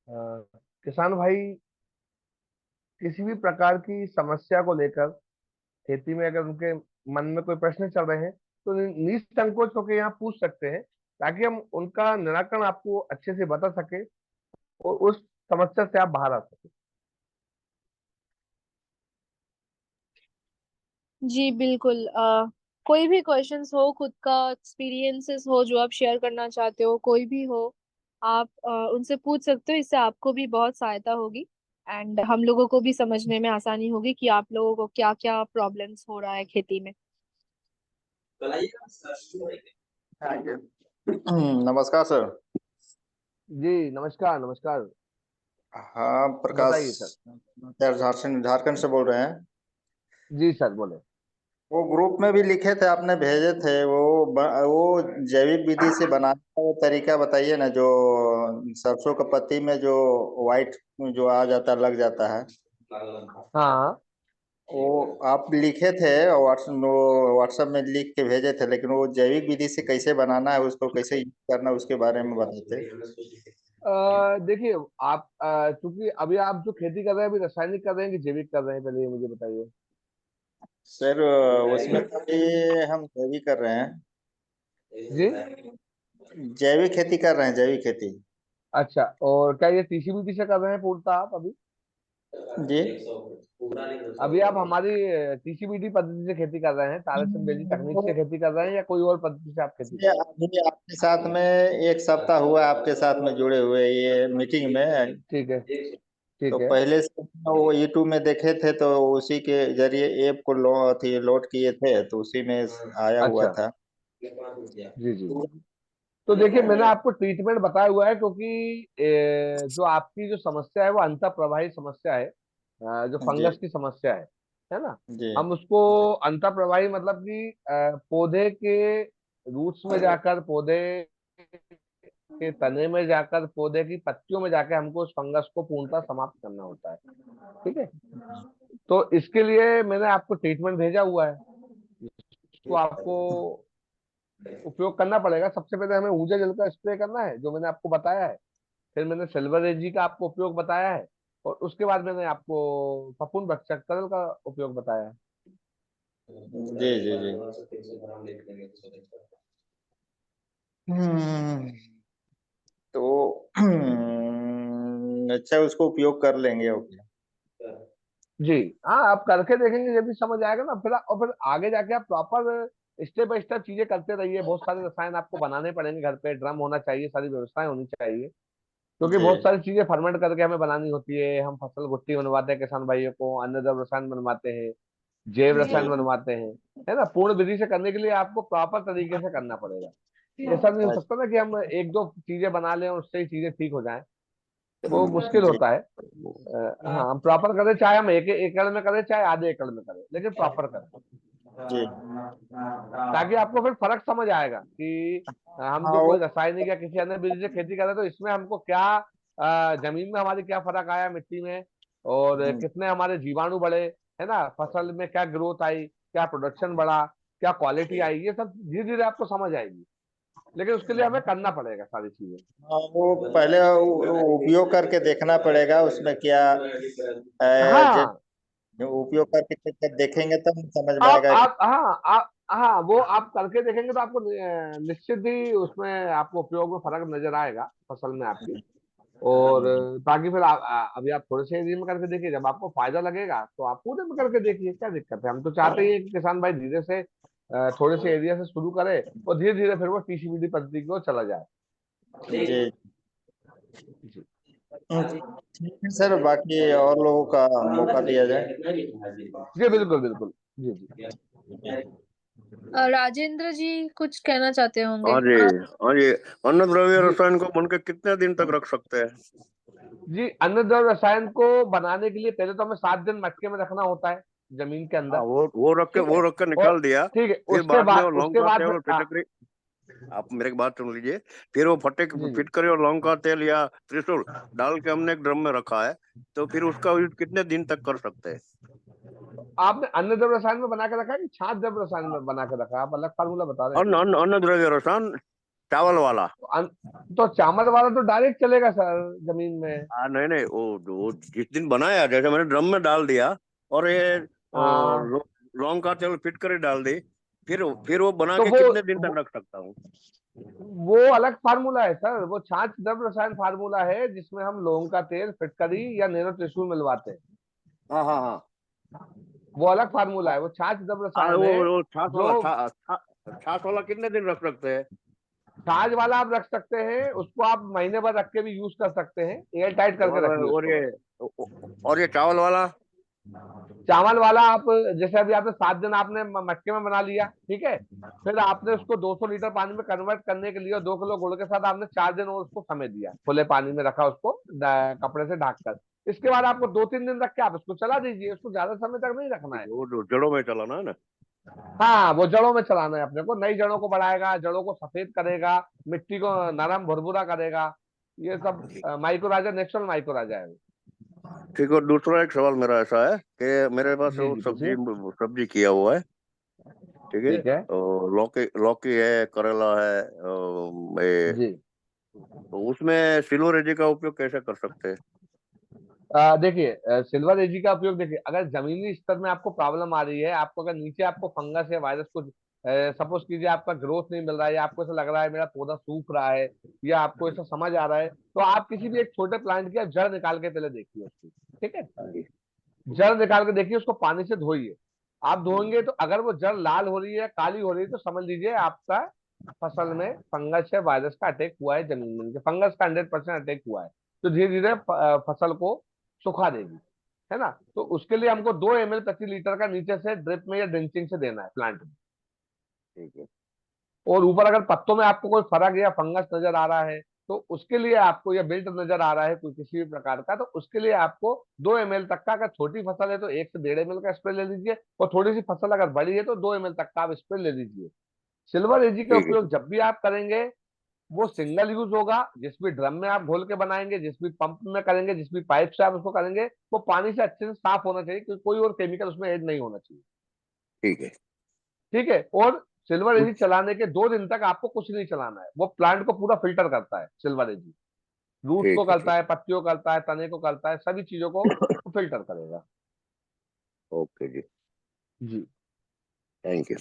अ, किसान भाई किसी भी प्रकार की समस्या को लेकर खेती में अगर उनके मन में कोई प्रश्न चल रहे हैं तो निसंकोच होकर यहाँ पूछ सकते हैं, ताकि हम उनका निराकरण आपको अच्छे से बता सके और उस समस्या से आप बाहर आ सके। जी बिल्कुल। कोई भी क्वेश्चंस हो, खुद का एक्सपीरियंसेस हो जो आप शेयर करना चाहते हो, कोई भी हो, आप उनसे पूछ सकते हो। इससे आपको भी बहुत सहायता होगी एंड हम लोगों को भी समझने में आसानी होगी कि आप लोगों को क्या क्या प्रॉब्लम्स हो रहा है खेती में। नमस्कार सर। जी नमस्कार नमस्कार। हाँ, प्रकाश बताइए सर। सर झारखंड झारखंड से बोल रहे हैं। जी सर बोले। वो ग्रुप में भी लिखे थे, आपने भेजे थे वो जैविक विधि से बनाने का वो तरीका बताइए ना, जो सरसों का पत्ती में जो वाइट जो आ जाता लग जाता है। हाँ। वो आप लिखे थे व्हाट्सएप में लिख के भेजे थे, लेकिन वो जैविक विधि से कैसे बनाना है, उसको कैसे यूज करना है, उसके बारे में बताते। देखिए, आप चूंकि अभी आप जो खेती कर रहे हैं, अभी रासायनिक कर रहे हैं कि जैविक कर रहे हैं, पहले ये मुझे बताइए। सर उसमें तो अभी हम जैविक कर रहे हैं। जी। जैविक खेती कर रहे हैं, जैविक खेती। अच्छा, और क्या ये तीसी बीती से कर रहे हैं पूर्णतः आप अभी? जी। अभी आप हमारी तीसी बीटी पद्धति से खेती कर रहे हैं, तारक सिंह तकनीक से खेती कर रहे हैं, या कोई और पद्धति से आप खेती कर ये रहे हैं? अभी आपके साथ में एक सप्ताह हुआ है, आपके साथ में जुड़े हुए ये मीटिंग में। ठीक है। तो ठीक है। पहले से वो यूट्यूब में देखे थे, तो उसी के जरिए ऐप को लोड किए थे, तो उसी में आया हुआ अच्छा। था। जी जी जी। तो देखिए, मैंने आपको ट्रीटमेंट बताया हुआ है, क्योंकि जो आपकी जो समस्या है वो अंतः प्रवाही समस्या है, जो जी फंगस की समस्या है ना। जी हम उसको अंतः प्रवाही मतलब कि पौधे के रूट्स में जाकर, पौधे के तने में जाकर, पौधे की पत्तियों में जाकर हमको उस फंगस को पूर्णतः समाप्त करना होता है। ठीक है। तो इसके लिए मैंने आपको ट्रीटमेंट भेजा हुआ है, इसको आपको उपयोग करना पड़ेगा। सबसे पहले हमें ऊर्जा जल का स्प्रे करना है, जो मैंने आपको बताया है। फिर मैंने सिल्वर एजी का आपको उपयोग बताया है, और उसके बाद मैंने आपको फफूंद भक्षक तरल का उपयोग बताया है। जी जी जी। हम्म। तो अच्छा, उसको उपयोग कर लेंगे। ओके। जी। हाँ, आप करके देखेंगे, जब भी समझ आएगा ना, फिर आगे जाके आप प्रॉपर स्टेप बाय स्टेप चीजें करते रहिए। बहुत सारे रसायन आपको बनाने पड़ेंगे, घर पे ड्रम होना चाहिए, सारी व्यवस्थाएं होनी चाहिए, क्योंकि जी बहुत सारी चीजें फर्मेंट करके हमें बनानी होती है। हम फसल गुट्टी बनवाते हैं किसान भाइयों को, अन्न द्रव्य रसायन बनवाते हैं, जैव जी रसायन बनवाते हैं, है ना। पूर्ण विधि से करने के लिए आपको प्रॉपर तरीके से करना पड़ेगा। ऐसा नहीं हो सकता ना कि हम एक दो चीजें बना लें और उससे ही चीजें ठीक हो जाएं, वो मुश्किल जी होता है। हाँ, हम प्रॉपर करें, चाहे हम एक एकड़ में करें चाहे आधे एकड़ में करें, लेकिन प्रॉपर करें, जी। ताकि आपको फिर फर्क समझ आएगा कि हम हाँ जो वो कोई रासायनिक या किसी अन्य विधि से खेती कर रहे हैं, तो इसमें हमको क्या जमीन में हमारी क्या फर्क आया, मिट्टी में, और कितने हमारे जीवाणु बढ़े, है ना, फसल में क्या ग्रोथ आई, क्या प्रोडक्शन बढ़ा, क्या क्वालिटी आई, ये सब धीरे धीरे आपको समझ आएगी। लेकिन उसके लिए हमें करना पड़ेगा सारी चीजें। हाँ, वो पहले उपयोग करके देखना पड़ेगा, उसमें क्या जब हाँ। उपयोग करके जब देखेंगे तब समझ में आप आएगा कि। आप हाँ आप हाँ, वो आप करके देखेंगे तो आपको निश्चित ही उसमें आपको उपयोग में फर्क नजर आएगा फसल में आपकी। और ताकि फिर अभी आप थोड़े से एरिया में करके देखिए, जब आपको फायदा लगेगा तो आप पूरे में करके देखिए, क्या दिक्कत है। हम तो चाहते ही हैं कि किसान भाई धीरे से थोड़े से एरिया से शुरू करे, और धीरे धीरे फिर वो टीसीबीटी पद्धति की ओर चला जाए। जी। जी ठीक है सर, बाकी और लोगों का मौका दिया जाए। जी बिल्कुल बिल्कुल। जी जी। राजेंद्र जी कुछ कहना चाहते होंगे। हाँ जी। हाँ जी। अन्न द्रव्य रसायन को बन के कितने दिन तक रख सकते हैं? जी, अन्न द्रव्य रसायन को बनाने के लिए पहले तो हमें 7 दिन मटके में रखना होता है, जमीन के हाँ, अंदर। वो ठीक है। रख के और निकाल दिया। ठीक है, फिर उसके बाद में वो बाद लौंग उसके का बाद तेल फिर और फिटकरी। आप मेरे की बात सुन लीजिए। फिर वो फटे जी जी। फिटकरी और लौंग का तेल या त्रिशूल डाल के हमने एक ड्रम में रखा है। तो फिर उसका यूज कितने दिन तक कर सकते हैं? आपने अन्न द्रव्य रसायन में बना के रखा है कि छाछ द्रव्य रसायन में बना के रखा है? आप अलग फार्मूला बता रहे हैं। अन्न अन्न अन्न द्रव्य रसायन। चावल वाला। तो चावल वाला तो डायरेक्ट चलेगा सर जमीन में। नहीं नहीं, वो जिस दिन बनाया, जैसे मैंने ड्रम में डाल दिया और ये हाँ लौंग का तेल फिट कर डाल दी, फिर वो बना तो के कितने दिन तक रख सकता हूँ? वो अलग फार्मूला है सर, वो छाछ द्रव्य रसायन फार्मूला है जिसमें हम लौंग का तेल फिटकरी या नैनो टिश्यू मिलवाते हैं। हाँ हाँ हाँ। वो अलग फार्मूला है, वो छाछ द्रव्य रसायन है। वो छाछ जो वाला छाछ वाला कितने दिन रख सकते हैं? छाछ वाला आप रख सकते हैं, उसको आप महीने भर रख के भी यूज कर सकते हैं, एयर टाइट और करके रखिए और उसको ये बस। और ये चावल वाला? चावल वाला आप, जैसे अभी आपने 7 दिन आपने मटके में बना लिया, ठीक है, फिर आपने उसको 200 लीटर पानी में कन्वर्ट करने के लिए और 2 किलो गुड़ के साथ आपने 4 दिन और उसको समय दिया, खुले पानी में रखा उसको कपड़े से ढककर। इसके बाद आपको 2-3 दिन रख के आप इसको चला दीजिए, उसको ज्यादा समय तक नहीं रखना है। वो जो जड़ों में चलाना है ना? हाँ वो जड़ों में चलाना है अपने को, नई जड़ों को बढ़ाएगा, जड़ों को सफेद करेगा, मिट्टी को नरम भुरभुरा करेगा। ये सब माइक्रोराजा, नेचुरल माइक्रोराजा है वो। ठीक है। दूसरा एक सवाल मेरा ऐसा है कि मेरे पास जी वो जी सब्जी पूछिए। सब्जी किया हुआ है, ठीक है, ठीक है। और लौकी लौकी है, करेला है, जी तो उसमें सिल्वर एजी का उपयोग कैसे कर सकते हैं? देखिए, सिल्वर एजी का उपयोग देखिए, अगर जमीनी स्तर में आपको प्रॉब्लम आ रही है, आपको अगर नीचे आपको फंगस या वायरस को सपोज कीजिए आपका ग्रोथ नहीं मिल रहा है, या आपको ऐसा लग रहा है मेरा पौधा सूख रहा है, या आपको ऐसा समझ आ रहा है, तो आप किसी भी एक छोटे प्लांट की आप जड़ निकाल के पहले देखिए उसकी। ठीक है, जी। जड़ निकाल के देखिए, उसको पानी से धोइए। आप धोएंगे तो अगर वो जड़ लाल हो रही है, काली हो रही है, तो समझ लीजिए आपका फसल में फंगस या वायरस का अटैक हुआ है, जमीन में फंगस का 100% अटैक हुआ है। तो धीरे धीरे फसल को सुखा देगी, है ना। तो उसके लिए हमको 2 ml प्रति लीटर का नीचे से ड्रिप में या ड्रिंचिंग से देना है प्लांट में। ठीक है। और ऊपर अगर पत्तों में आपको कोई फर्क या फंगस नजर आ रहा है, तो उसके लिए आपको, या बिल्ट नजर आ रहा है कोई किसी भी प्रकार का, तो उसके लिए आपको 2 ml तक का, अगर छोटी फसल है तो 1 से 1.5 ml का स्प्रे ले लीजिए, और थोड़ी सी फसल अगर बड़ी है तो 2 ml तक का आप स्प्रे ले लीजिए। सिल्वर एजी का ठीक है। उपयोग जब भी आप करेंगे, वो सिंगल यूज होगा। जिस भी ड्रम में आप घोल के बनाएंगे, जिस भी पंप में करेंगे, जिस भी पाइप से आप उसको करेंगे, वो पानी से अच्छे से साफ होना चाहिए, क्योंकि कोई और केमिकल उसमें ऐड नहीं होना चाहिए। ठीक है। ठीक है। और सिल्वर एजी चलाने के 2 दिन तक आपको कुछ नहीं चलाना है, वो प्लांट को पूरा फिल्टर करता है सिल्वर एजी। रूट्स को ठीक है। करता ठीक। है, पत्तियों को करता है, तने को करता है, सभी चीजों को फिल्टर करेगा। ओके जी। जी। Thank you.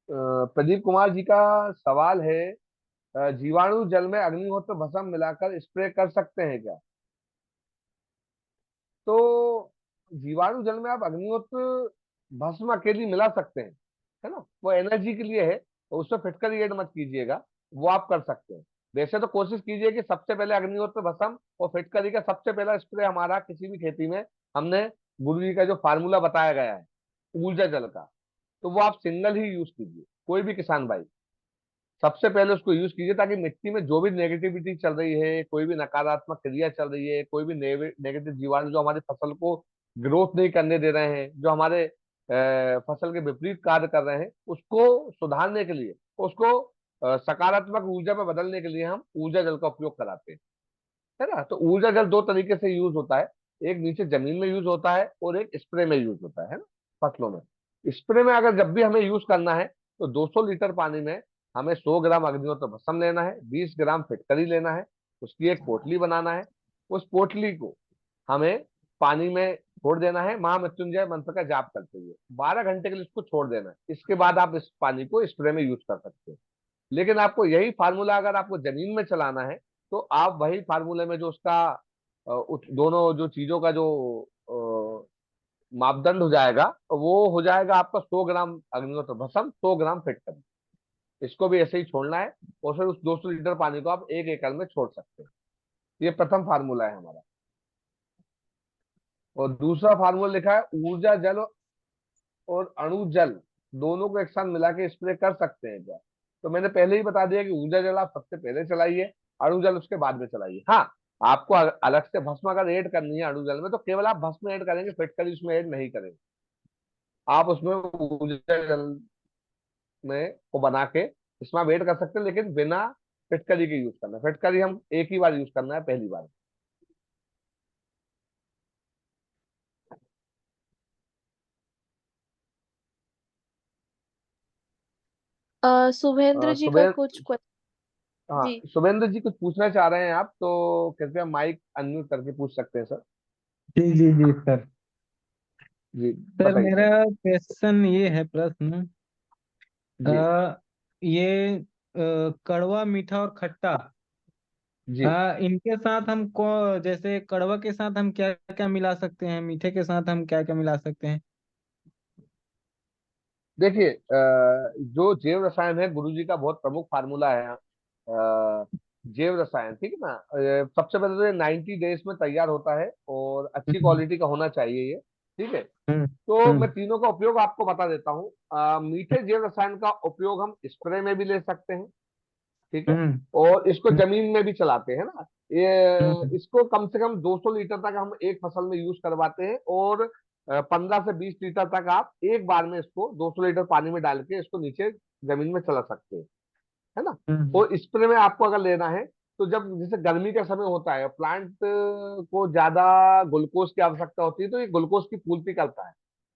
प्रदीप कुमार जी का सवाल है, जीवाणु जल में अग्निहोत्र भस्म मिलाकर स्प्रे कर सकते हैं क्या? तो जीवाणु जल में आप अग्निहोत्र भस्म अकेली मिला सकते हैं, है ना, वो एनर्जी के लिए है, तो उसमें फिटकर ऐड मत कीजिएगा। वो आप कर सकते हैं। वैसे तो कोशिश कीजिए कि सबसे पहले अग्निहोत्र भस्म और फिटकरी का सबसे पहला स्प्रे हमारा किसी भी खेती में, हमने गुरु जी का जो फार्मूला बताया गया है ऊर्जा जल का, तो वो आप सिंगल ही यूज कीजिए, कोई भी किसान भाई सबसे पहले उसको यूज कीजिए, ताकि मिट्टी में जो भी नेगेटिविटी चल रही है, कोई भी नकारात्मक क्रिया चल रही है, कोई भी नेगेटिव जीवाणु जो हमारी फसल को ग्रोथ नहीं करने दे रहे हैं, जो हमारे फसल के विपरीत कार्य कर रहे हैं, उसको सुधारने के लिए, उसको सकारात्मक ऊर्जा में बदलने के लिए हम ऊर्जा जल का उपयोग कराते हैं, है ना। तो ऊर्जा जल 2 तरीके से यूज होता है, एक नीचे जमीन में यूज होता है और एक स्प्रे में यूज होता है ना, फसलों में। स्प्रे में अगर जब भी हमें यूज करना है, तो 200 लीटर पानी में हमें 100 ग्राम अग्निहोत्र भस्म लेना है, 20 ग्राम फिटकरी लेना है, उसकी एक पोटली बनाना है। उस पोटली को हमें पानी में छोड़ देना है, महामृत्युंजय मंत्र का जाप करते हुए 12 घंटे के लिए उसको छोड़ देना है। इसके बाद आप इस पानी को स्प्रे में यूज कर सकते हैं। लेकिन आपको यही फार्मूला अगर आपको जमीन में चलाना है, तो आप वही फार्मूले में जो उसका दोनों जो चीजों का जो मापदंड हो जाएगा, वो हो जाएगा आपका 100 ग्राम अग्निहोत्र भस्म, 100 ग्राम फिटकरी। इसको भी ऐसे ही छोड़ना है, और फिर उस 200 लीटर पानी को आप 1 एकड़ में छोड़ सकते हैं। ये प्रथम फार्मूला है हमारा। और दूसरा फार्मूला लिखा है, ऊर्जा जल और अणु जल दोनों को एक साथ मिला के स्प्रे कर सकते हैं क्या? तो मैंने पहले ही बता दिया कि ऊर्जा जल आप सबसे पहले चलाइए, अणु जल उसके बाद में चलाइए। हाँ, आपको अलग से भस्म अगर ऐड करनी है अणु जल में, तो केवल आप भस्म ऐड करेंगे, फिटकरी उसमें ऐड नहीं करेंगे। आप उसमें ऊर्जा जल में को बना के इसमें आप ऐड कर सकते हैं, लेकिन बिना फिटकरी के यूज करना है। फिटकरी हम एक ही बार यूज करना है, पहली बार। शुभेंद्र जी का सुबेर कुछ हाँ, जी। शुभेंद्र जी कुछ पूछना चाह रहे हैं आप, तो कृपया माइक अनम्यूट करके पूछ सकते हैं सर। जी जी जी सर। जी, सर बताइए मेरा सर। क्वेश्चन ये है, प्रश्न जी ये कड़वा, मीठा और खट्टा, जी। इनके साथ हमको, जैसे कड़वा के साथ हम क्या क्या मिला सकते हैं, मीठे के साथ हम क्या क्या मिला सकते हैं? देखिए, जो जैव रसायन है गुरु जी का बहुत प्रमुख फार्मूला है। जैव रसायन, ठीक है ना। सबसे पहले तो ये 90 डेज में तैयार होता है और अच्छी हम्म क्वालिटी का होना चाहिए ये। ठीक है। हम्म तो हम्म मैं तीनों का उपयोग आपको बता देता हूँ। मीठे जैव रसायन का उपयोग हम स्प्रे में भी ले सकते हैं। ठीक है। हम्म और इसको हम्म जमीन में भी चलाते हैं ना। हम्म ये इसको कम से कम 200 लीटर तक हम एक फसल में यूज करवाते हैं, और 15 से 20 लीटर तक आप एक बार में इसको 200 लीटर पानी में डाल के इसको नीचे जमीन में चला सकते हैं, है ना। हम्म और स्प्रे में आपको अगर लेना है, तो जब जैसे गर्मी का समय होता है, प्लांट को ज्यादा ग्लूकोज की आवश्यकता होती है, तो ये ग्लूकोज की पूर्ति करता है।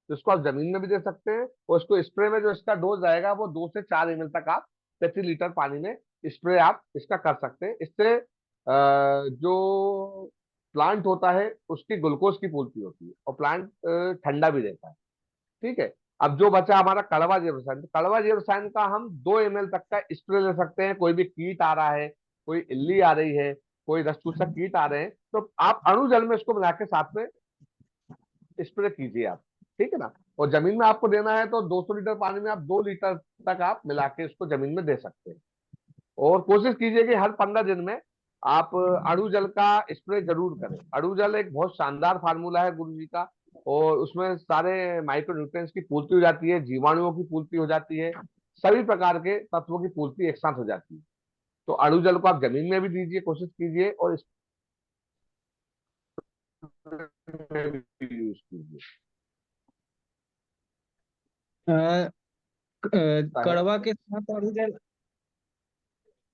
तो इसको आप जमीन में भी दे सकते हैं, और इसको स्प्रे में जो इसका डोज रहेगा वो 2 से 4 ml तक आप प्रति लीटर पानी में स्प्रे आप इसका कर सकते हैं। इससे जो प्लांट होता है उसकी ग्लूकोज की पूर्ति होती है, और प्लांट ठंडा भी रहता है। ठीक है। अब जो बचा हमारा कड़वा जैव रसायन, तो कड़वा जैव रसायन का हम 2 ml तक का स्प्रे ले सकते हैं। कोई भी कीट आ रहा है, कोई इल्ली आ रही है, कोई रस चूसक कीट आ रहे हैं, तो आप अणु जल में इसको मिला के साथ में स्प्रे कीजिए आप। ठीक है ना। और जमीन में आपको देना है तो 200 लीटर पानी में आप 2 लीटर तक आप मिला के इसको जमीन में दे सकते हैं। और कोशिश कीजिए कि हर 15 दिन में आप अणु जल का स्प्रे जरूर करें। अणु जल एक बहुत शानदार फार्मूला है गुरु जी का, और उसमें सारे माइक्रो न्यूट्रिएंट्स की पूर्ति हो जाती है, जीवाणुओं की पूर्ति हो जाती है, सभी प्रकार के तत्वों की पूर्ति एक साथ हो जाती है। तो अणु जल को आप जमीन में भी दीजिए, कोशिश कीजिए, और इसमें भी यूज कीजिए। अ, है कड़वा के साथ और इधर।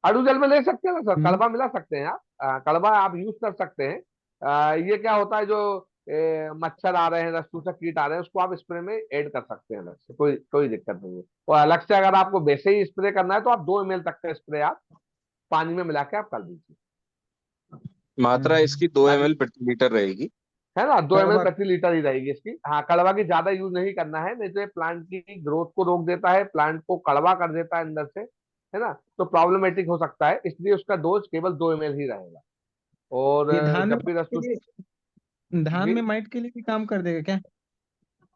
अड़ू जल में ले सकते हैं ना सर, हम्म कड़वा मिला सकते हैं आप। कड़वा आप यूज कर सकते हैं। ये क्या होता है, जो मच्छर आ रहे हैं, रस चूसक कीट आ रहे हैं, उसको आप स्प्रे में ऐड कर सकते हैं अलग से, कोई कोई दिक्कत नहीं है। और अलग से अगर आपको वैसे ही स्प्रे करना है, तो आप 2 ml तक का स्प्रे आप पानी में मिला के आप कर दीजिए, मात्रा हम्म। इसकी 2 ml ताकि, प्रति लीटर रहेगी। है ना, 2 ml कड़वा। प्रति लीटर ही रहेगी इसकी। हाँ, कड़वा की ज्यादा यूज नहीं करना है, नहीं तो ये प्लांट की ग्रोथ को रोक देता है, प्लांट को कड़वा कर देता है अंदर से, है ना। तो प्रॉब्लमेटिक हो सकता है, इसलिए उसका डोज केवल 2 ml ही रहेगा। और ये धान में जब भी माइट के रसूल लिए, धान जी, में माइट के लिए भी काम कर देगा क्या?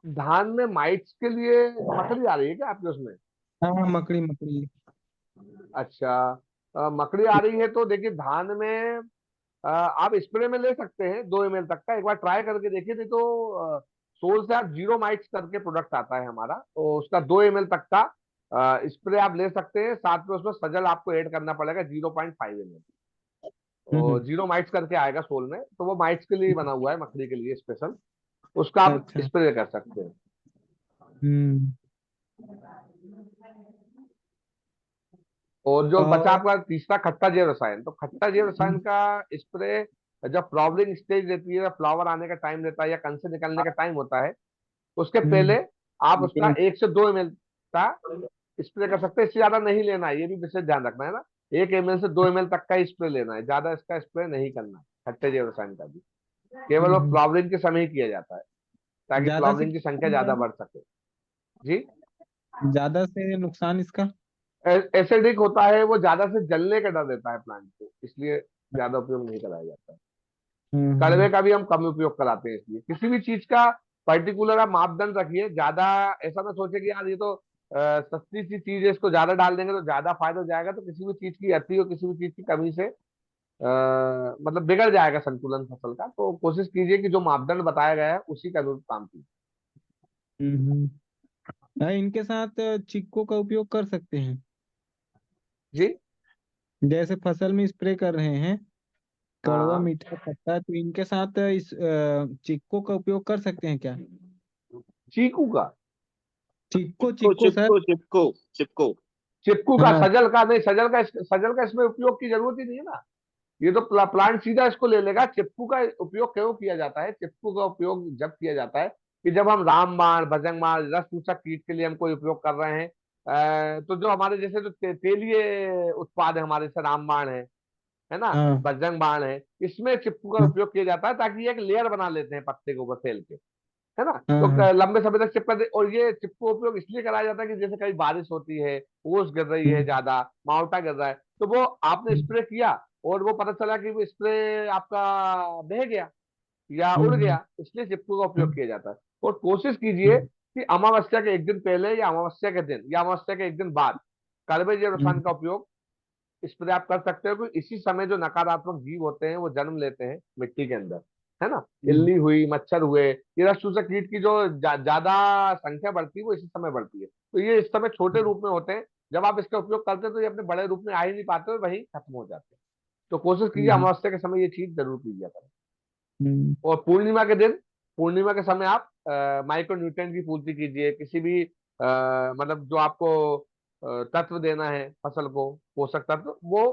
धान में माइट्स के लिए मकड़ी आ रही है क्या आपके उसमें? हाँ हाँ, मकड़ी मकड़ी। अच्छा, मकड़ी आ रही है तो देखिए, धान में आप स्प्रे में ले सकते हैं 2 ml तक का, एक बार ट्राई करके देखिए। नहीं तो सोल से आप जीरो माइट्स करके प्रोडक्ट आता है हमारा, तो उसका 2 ml तक का स्प्रे आप ले सकते हैं। साथ में उसमें सजल आपको ऐड करना पड़ेगा 0.5 ml, हम्म। और जीरो माइट्स करके आएगा सोल में, तो वो माइट्स के लिए बना हुआ है, मकड़ी के लिए स्पेशल। उसका आप अच्छा। स्प्रे कर सकते हैं। हम्म। और जो बचा और आपका तीसरा खट्टा जैव रसायन, तो खट्टा जैव रसायन हम्म का स्प्रे जब फ्लावरिंग स्टेज रहती है, फ्लावर आने का टाइम रहता है, या कण से निकलने का टाइम होता है, उसके हम्म पहले आप उसका 1 से 2 ml का स्प्रे कर सकते हैं। इससे ज्यादा नहीं लेना है, ये भी विशेष ध्यान रखना है ना। 1 ml से 2 ml तक का ही स्प्रे लेना है, ज्यादा इसका स्प्रे नहीं करना है खट्टे जैव रसायन का भी। केवल वो हम्म। फ्लावरिंग के समय ही किया जाता है, ताकि ज्यादा से फ्लावरिंग की क्या संख्या नुकसान ज्यादा रहेगा? बढ़ सके। जी। ज्यादा से नुकसान इसका? एसिडिक होता है, वो ज्यादा से जलने का डर रहता है प्लांट को, इसलिए ज्यादा उपयोग नहीं कराया जाता है। हम्म। कड़वे का भी हम कम उपयोग कराते हैं, इसलिए किसी भी चीज का पर्टिकुलर आप मापदंड रखिए। ज्यादा ऐसा ना सोचे कि यार ये तो सस्ती सी चीज है, इसको ज्यादा डाल देंगे तो ज्यादा फायदा हो जाएगा। तो किसी भी चीज की अति और किसी भी चीज की कमी से मतलब बिगड़ जाएगा संतुलन फसल का। तो कोशिश कीजिए कि जो मापदंड बताया गया है उसी के अनुरूप काम कीजिए। हम्म। इनके साथ चिक्को का उपयोग कर सकते हैं? जी। जैसे फसल में स्प्रे कर रहे हैं, कड़वा, हाँ, मीठा, खट्टा, तो इनके साथ इस चिक्को का उपयोग कर सकते हैं क्या? चीकू का, चिक्को चिपको चिक्को सर। चिपको चिपको चिपको। चिपकू का, हाँ। सजल का नहीं, सजल का इसमें उपयोग की जरूरत ही नहीं है ना। ये तो प्लांट सीधा इसको ले लेगा। चिपकू का उपयोग क्यों किया जाता है? चिपकू का उपयोग जब किया जाता है कि जब हम रामबाण, भजंगमार, रस चूसक कीट के लिए हम कोई उपयोग कर रहे हैं, तो जो हमारे जैसे जो तेलीय उत्पाद है हमारे, जैसे रामबाण है ना, हाँ। बजरंग बाण है, इसमें चिप्पू का हाँ उपयोग किया जाता है ताकि ये एक लेयर बना लेते हैं पत्ते के ऊपर तेल के, है ना। हाँ तो हाँ। लंबे समय तक चिपका दे, और ये चिपकू का उपयोग इसलिए कराया जाता है कि जैसे कहीं बारिश होती है, ओस गिर रही है, हम्म, ज्यादा मावटा गिर रहा है, तो वो आपने हम्म, स्प्रे किया और वो पता चला कि वो स्प्रे आपका बह गया या उड़ हम्म, गया, इसलिए चिपकू का उपयोग हम्म, किया जाता है। और कोशिश कीजिए हम्म, कि अमावस्या के एक दिन पहले या अमावस्या के दिन या अमावस्या के एक दिन बाद कड़वे जैव रसायन हम्म, का उपयोग स्प्रे आप कर सकते हो, क्योंकि इसी समय जो नकारात्मक जीव होते हैं वो जन्म लेते हैं मिट्टी के अंदर, है ना। हम्म, इल्ली हुई, मच्छर हुए, ये रस चूसक कीट की जो ज्यादा संख्या बढ़ती है वो इसी समय बढ़ती है। तो ये इस समय छोटे रूप में होते हैं, जब आप इसका उपयोग करते हैं तो ये अपने बड़े रूप में आ ही नहीं पाते और वहीं खत्म हो जाते हैं। तो कोशिश कीजिए हम्म, अमावस्या के समय ये चीज जरूर कीजिए करें। हम्म, और पूर्णिमा के दिन, पूर्णिमा के समय आप माइक्रो न्यूट्रिएंट की पूर्ति कीजिए, किसी भी मतलब जो आपको तत्व देना है फसल को, पोषक तत्व, वो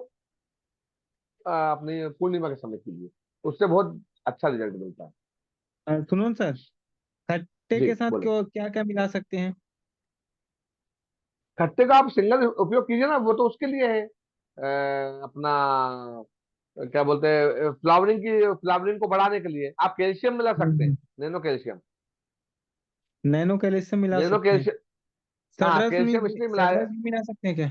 अपनी पूर्णिमा के समय कीजिए, उससे बहुत अच्छा रिजल्ट मिलता है। सुनो सर, खट्टे जी के साथ बोले। क्यों क्या क्या मिला सकते हैं? खट्टे का आप सिंगल उपयोग कीजिए ना, वो तो उसके लिए है, अपना क्या बोलते हैं, फ्लावरिंग को बढ़ाने के लिए आप कैल्शियम मिला सकते हैं, हम्म, नैनो कैल्शियम। नैनो कैल्शियम मिला नैनो सकते हैं। कैल्शियम, हाँ सडरस कैल्शियम में इसलिए मिला है। सडरस भी मिला सकते हैं क्या?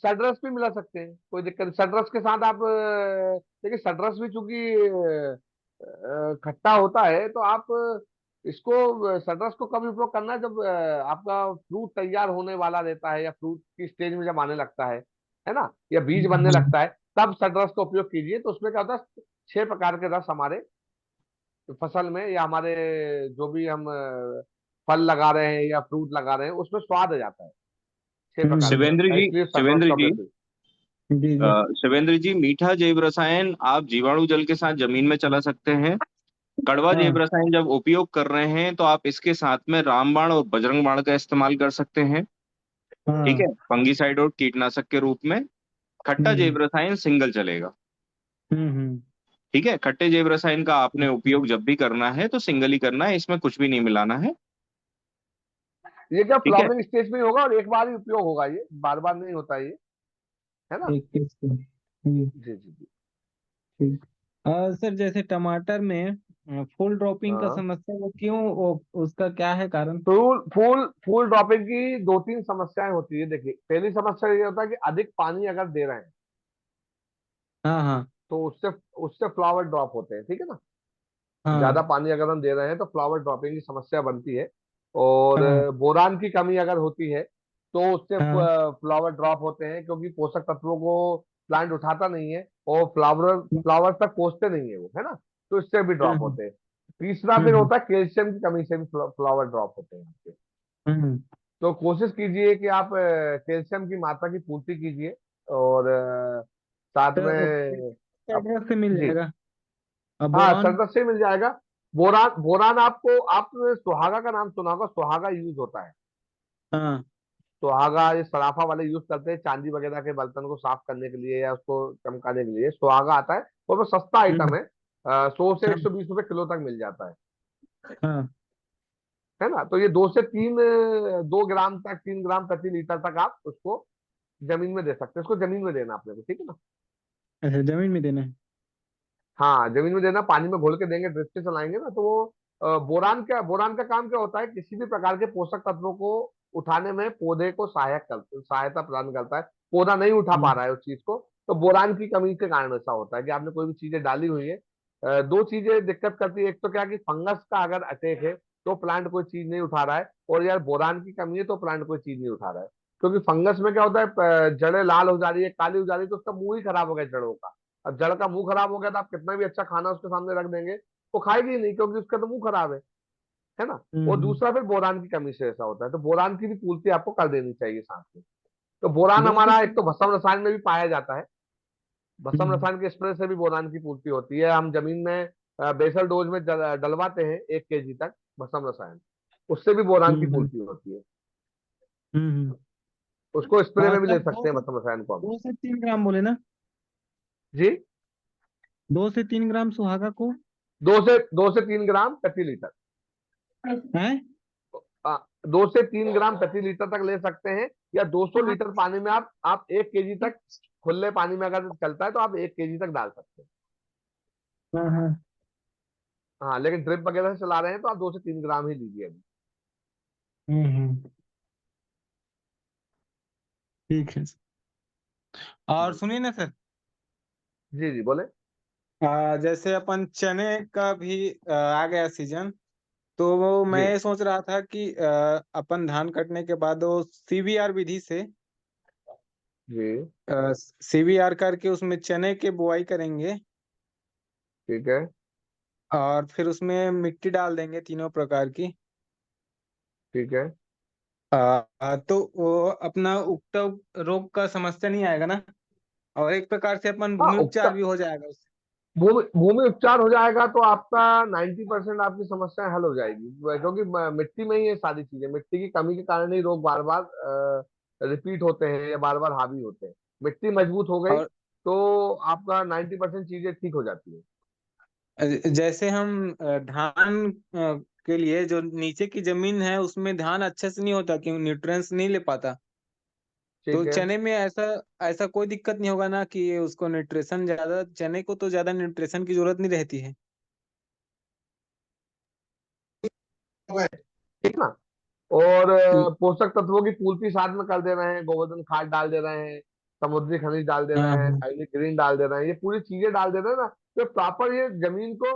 सडरस भी मिला सकते हैं, कोई दिक्कत नहीं। सडरस के साथ आप देखिए, सडरस भी चूंकि खट्टा होता है, तो आप इसको सडरस को कब उपयोग करना है, जब आपका फ्रूट तैयार होने वाला रहता है या फ्रूट की स्टेज में जब आने लगता है ना, या बीज बनने हम्म, लगता है, तब सडरस का उपयोग कीजिए। तो उसमें क्या होता है, 6 प्रकार के रस हमारे फसल में या हमारे जो भी हम फल लगा रहे हैं या फ्रूट लगा रहे हैं उसमें स्वाद आ जाता है, 6 प्रकार के रस शिवेंद्र का, जी, इसलिए सडरस शिवेंद्र का जी, उपयोग कीजिए। जी जी। शिवेंद्र जी, मीठा जैव रसायन आप जीवाणु जल के साथ जमीन में चला सकते हैं। कड़वा जैव हाँ रसायन जब उपयोग कर रहे हैं तो आप इसके साथ में रामबाण और बजरंग बाण का इस्तेमाल कर सकते हैं। ठीक हाँ। है, फंगीसाइड और कीटनाशक के रूप में। खट्टा हम्म जैव रसायन सिंगल चलेगा। हम्म। ठीक है, खट्टे जैव रसायन का आपने उपयोग जब भी करना है तो सिंगल ही करना है, इसमें कुछ भी नहीं मिलाना है। ये क्या ठीक है। फ्लावरिंग स्टेज में ही होगा और एक बार ही उपयोग होगा, ये बार बार नहीं होता ये, है ना। एक किस जी जी जी जी। ठीक। सर जैसे टमाटर में फुल ड्रॉपिंग का हाँ, समस्या वो क्यों, वो उसका क्या है कारण? फूल फूल फूल ड्रॉपिंग की 2-3 समस्याएं होती है। देखिए, पहली समस्या ये होता है कि अधिक पानी अगर दे रहे हैं हाँ हाँ तो उससे उससे फ्लावर ड्रॉप होते हैं, ठीक है ना। ज्यादा हाँ पानी अगर हम दे रहे हैं तो फ्लावर ड्रॉपिंग की समस्या बनती है। और हाँ बोरान की कमी अगर होती है तो उससे हाँ। फ्लावर ड्रॉप होते हैं, क्योंकि पोषक तत्वों को प्लांट उठाता नहीं है और फ्लावर तक पहुंचते नहीं है वो, है ना। तो इससे भी ड्रॉप हम्म होते हैं। तीसरा फिर हम्म होता है कैल्शियम की कमी से भी फ्लावर ड्रॉप होते हैं आपके। हम्म। तो कोशिश कीजिए कि आप कैल्शियम की मात्रा की पूर्ति कीजिए, और साथ तो में एड्रेस से मिल जी, जाएगा। अब हाँ बोरॉन। सरदस से मिल जाएगा। बोरान बोरान आपको, आपने सुहागा का नाम सुना होगा, सुहागा यूज होता है। हाँ। सुहागा ये सराफा वाले यूज करते हैं चांदी वगैरह के बर्तन को साफ करने के लिए या उसको चमकाने के लिए, सुहागा आता है और वो सस्ता आइटम हम्म, है। 100 से हाँ 120 रुपए किलो तक मिल जाता हाँ। है ना। तो ये 2 ग्राम तक, 3 ग्राम प्रति लीटर तक आप उसको जमीन में दे सकते हैं। उसको जमीन में देना अपने को, ठीक है ना। अच्छा, जमीन में देना है। हाँ जमीन में देना, पानी में घोल के देंगे, ड्रिप से चलाएंगे ना, तो वो बोरान का काम क्या होता है, किसी भी प्रकार के पोषक तत्वों को उठाने में पौधे को सहायता प्रदान करता है। पौधा नहीं उठा पा हम्म रहा है उस चीज को, तो बोरान की कमी के कारण ऐसा होता है कि आपने कोई भी चीजें डाली हुई है। 2 चीजें दिक्कत करती है, एक तो क्या कि फंगस का अगर अटैक है तो प्लांट कोई चीज नहीं उठा रहा है, और यार बोरान की कमी है तो प्लांट कोई चीज नहीं उठा रहा है। क्योंकि फंगस में क्या होता है, जड़ें लाल हो जा रही है, काली हो जा रही है, तो उसका मुंह ही खराब हो गया जड़ों का। अब जड़ का मुंह खराब हो गया तो आप कितना भी अच्छा खाना उसके सामने रख देंगे, वो खाएगी ही नहीं, क्योंकि उसका तो मुंह खराब है ना। और हम्म। दूसरा फिर बोरान की कमी से ऐसा होता है, तो बोरान की भी पूर्ति आपको कर देनी चाहिए साथ में। तो बोरान 2 से हमारा एक 3 तो भस्म रसायन में भी पाया जाता है, भस्म हम्म रसायन के स्प्रे से भी बोरान की पूर्ति होती है। हम जमीन में बेसल डोज में डलवाते हैं 1 kg तक भस्म रसायन, उससे भी बोरान की हम्म पूर्ति होती है। हम्म। उसको स्प्रे में भी सर ले सकते हैं भस्म रसायन को हम। 2 से 3 ग्राम बोले ना? जी, 2 से 3 ग्राम सुहागा को 2 से 3 ग्राम प्रति लीटर। है? आ, 2 से 3 ग्राम प्रति लीटर तक ले सकते हैं, या 200 लीटर पानी में आप 1 केजी तक, खुले पानी में अगर चलता है तो आप 1 केजी तक डाल सकते हैं। हाँ हाँ। हाँ, लेकिन ड्रिप वगैरह से चला रहे हैं तो आप 2 से 3 ग्राम ही लीजिए अभी। हम्म। ठीक है सर। और हम्म, सुनिए ना सर, जी जी बोले। जैसे अपन चने का भी आ गया सीजन, तो वो मैं जी ये सोच रहा था कि अपन धान कटने के बाद वो सीवीआर विधि से जी। सीवीआर करके उसमें चने की बुआई करेंगे, ठीक है। और फिर उसमें मिट्टी डाल देंगे तीनों प्रकार की। ठीक है। तो वो अपना उगता रोग का समस्या नहीं आएगा ना, और एक प्रकार से अपन हाँ, भूमि उपचार भी हो जाएगा उससे। भूमि भूमि उपचार हो जाएगा तो आपका 90% आपकी समस्याएं हल हो जाएगी, क्योंकि मिट्टी में ही ये सारी चीजें, मिट्टी की कमी के कारण ही रोग बार बार रिपीट होते हैं या बार बार हावी होते हैं। मिट्टी मजबूत हो गई और तो आपका 90% चीजें ठीक हो जाती है। जैसे हम धान के लिए जो नीचे की जमीन है उसमें धान अच्छे से नहीं होता, क्यों न्यूट्रिएंट्स नहीं ले पाता। तो ठीक है। चने में ऐसा ऐसा कोई दिक्कत नहीं होगा ना कि उसको न्यूट्रिशन ज्यादा, चने को तो ज्यादा न्यूट्रिशन की जरूरत नहीं रहती है। ठीक ना। और पोषक तत्वों की पूर्ति साथ में कर दे रहे हैं, गोवर्धन खाद डाल दे रहे हैं, समुद्री खनिज डाल दे हाँ रहे हैं, हाँ थाइलिक ग्रीन डाल दे रहे हैं, ये पूरी चीजें डाल दे रहे हैं ना, तो प्रॉपर ये जमीन को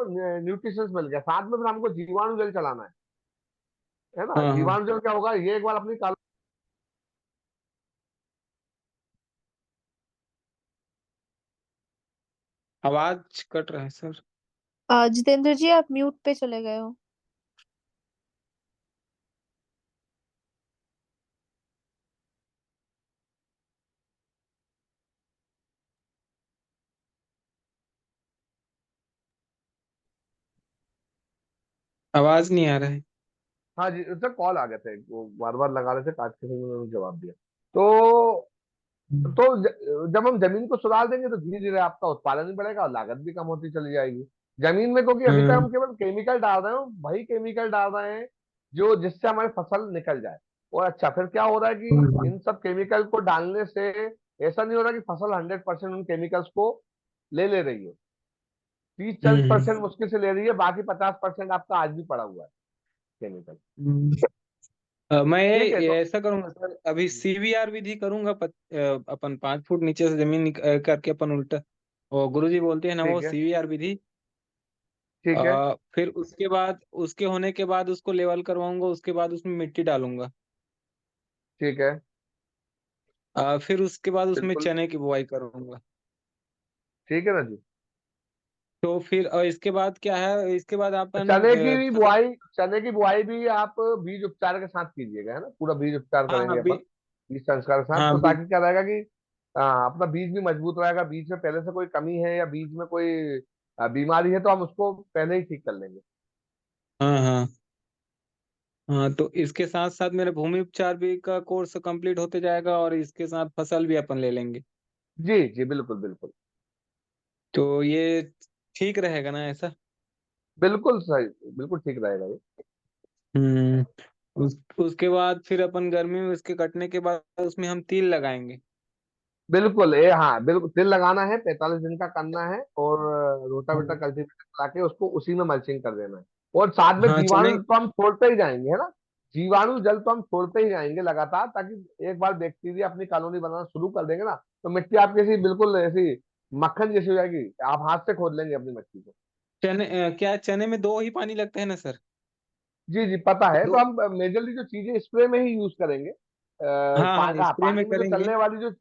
न्यूट्रिशन मिल गया। साथ में फिर हमको जीवाणु जल चलाना है ना। हाँ हाँ। जीवाणु जल क्या होगा, ये एक बार अपनी आवाज कट रहा है सर। जितेंद्र जी, आप म्यूट पे चले गए हो। आवाज नहीं आ रहा है। हाँ जी, सर कॉल आ गए थे, वो बार बार लगा रहे थे, काट के फिर मैंने उन्हें जवाब दिया। जब हम जमीन को सुधार देंगे तो धीरे धीरे आपका उत्पादन भी बढ़ेगा और लागत भी कम होती चली जाएगी जमीन में, क्योंकि अभी तक हम्म हम केवल केमिकल डाल रहे हैं, वही केमिकल डाल रहे हैं जो जिससे हमारी फसल निकल जाए। और अच्छा, फिर क्या हो रहा है कि हम्म इन सब केमिकल को डालने से ऐसा नहीं हो रहा कि फसल 100% उन केमिकल्स को ले रही है। 30-40% हम्म मुश्किल से ले रही है, बाकी 50% आपका आज भी पड़ा हुआ है केमिकल। हम्म। मैं ठीक है ये तो ऐसा करूंगा सर, अभी सीवीआर विधि करूंगा, अपन 5 फुट नीचे से जमीन करके अपन उल्टा, वो गुरुजी बोलते हैं ना वो ठीक है। सीवीआर विधि। ठीक है। फिर उसके बाद, उसके होने के बाद उसको लेवल करवाऊंगा, उसके बाद उसमें मिट्टी डालूंगा। ठीक है। फिर उसके बाद उसमें बिल्कुल। चने की बुआई करूंगा। ठीक है ना जी। तो फिर इसके बाद क्या है, इसके बाद अपन चने की भी फसल। बुआई, चने की बुआई भी आप बीज उपचार के साथ कीजिएगा, है ना, पूरा बीज उपचार हाँ करेंगे हाँ अपन बीज संस्कार के साथ, हाँ तो ताकि क्या रहेगा कि अपना बीज भी मजबूत रहेगा, बीज में पहले से कोई कमी है या बीज में कोई बीमारी है तो हम उसको पहले ही ठीक कर लेंगे। हाँ हाँ हाँ। तो इसके साथ साथ मेरा भूमि उपचार भी का कोर्स कंप्लीट होते जाएगा, और इसके साथ फसल भी अपन ले लेंगे। जी जी, बिल्कुल बिल्कुल। तो ये ठीक रहेगा ना ऐसा? बिल्कुल सही, बिल्कुल ठीक रहेगा ये। हम्म। उसके बाद फिर अपन गर्मी में उसके कटने के बाद उसमें हम तिल लगाएंगे। बिल्कुल, ये हाँ बिल्कुल, तिल लगाना है, 45 दिन का करना है, और रोटावेटर हाँ कल्टीवेटर चला के उसको उसी में मल्चिंग कर देना है। और साथ में हाँ, चने। जीवाणु तो हम छोड़ते ही जाएंगे, है ना, जीवाणु जल तो हम छोड़ते ही जाएंगे लगातार, ताकि एक बार बैक्टीरिया अपनी कॉलोनी बनाना शुरू कर देंगे ना, तो मिट्टी आपकी ऐसी बिल्कुल ऐसी मक्खन जैसी हो जाएगी, आप हाथ से खोद लेंगे अपनी मिट्टी को। क्या चने में 2 ही पानी लगता है ना सर? जी जी, पता है, तो दो। हम मेजरली जो चीजें स्प्रे में ही यूज करेंगे, हाँ हाँ, स्प्रे में पानी में जो करेंगे। चलने वाली जो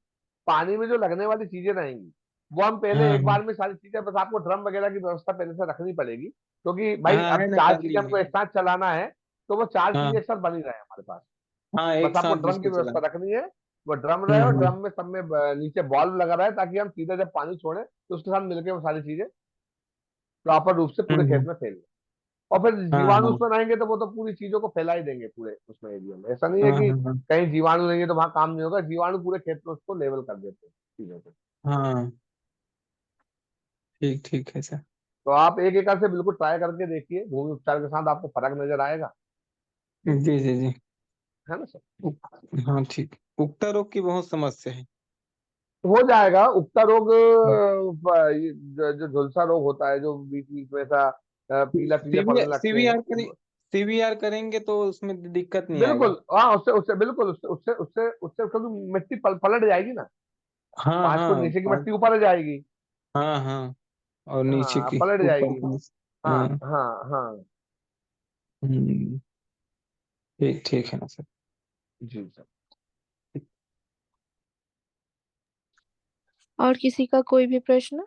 पानी में जो लगने वाली चीजें रहेंगी वो हम पहले हाँ एक हाँ बार में सारी चीजें, बस आपको ड्रम वगैरह की व्यवस्था पहले से रखनी पड़ेगी, क्योंकि भाई हाँ, है अब ना, चार कर चीजें लिए हमको हैं। एक साथ चलाना है, तो वो चार हाँ चीजें एक साथ बनी रहे हमारे पास। हाँ, बस एक आपको साथ ड्रम की जिसको चला। व्यवस्था रखनी है, वो ड्रम रहे और हम्म। ड्रम में सब में नीचे बॉल्व लगा रहा है, ताकि हम सीधा जब पानी छोड़े तो उसके साथ मिलकर वो सारी चीजें प्रॉपर रूप से पूरे खेत हम्म। में फैल जाए। और फिर हाँ जीवाणु हाँ उसमें रहेंगे तो वो तो पूरी चीजों को फैला ही देंगे पूरे उसमें एरिया में। ऐसा नहीं है हाँ कि हाँ हाँ कहीं जीवाणु नहीं है तो वहां काम नहीं होगा, जीवाणु पूरे खेत में उसको लेवल कर देते हैं चीजों को। हाँ। ठीक ठीक है सर। तो आप 1 एकड़ से बिल्कुल ट्राई करके देखिए, भूमि उपचार के साथ आपको फर्क नजर आएगा। जी जी जी। है ना सर? हाँ ठीक। उक्ता रोग की बहुत समस्या है। हो जाएगा उगता रोग। ये जो झुलसा रोग होता है, जो बीच बीच में ऐसा पीला पीले पड़ने सीवीआर लगते सीवीआर करें, हैं। सीवीआर करेंगे तो उसमें दिक्कत नहीं आएगा। बिल्कुल, हाँ, उससे उससे बिल्कुल, उससे उससे उससे उससे क्योंकि मिट्टी पलट जाएगी ना। हाँ 5 फुट हाँ नीचे की मिट्टी ऊपर आ जाएगी। हाँ हाँ। और नीचे हाँ, की पलट ऊपर जाएगी। की। हाँ, हाँ। हाँ, हाँ। हम्म। ठीक ठीक है ना सर। जी सर। और किसी का कोई भी प्रश्न?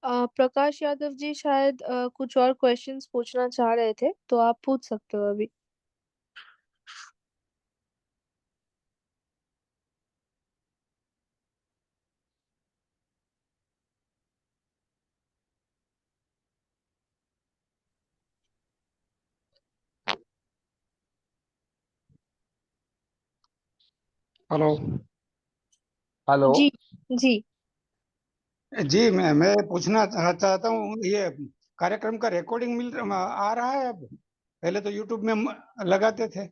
प्रकाश यादव जी शायद कुछ और क्वेश्चंस पूछना चाह रहे थे, तो आप पूछ सकते हो अभी। हेलो। हेलो। जी जी। जी मैं पूछना चाहता हूँ, ये कार्यक्रम का रिकॉर्डिंग आ रहा है अब? पहले तो यूट्यूब में हम लगाते थे।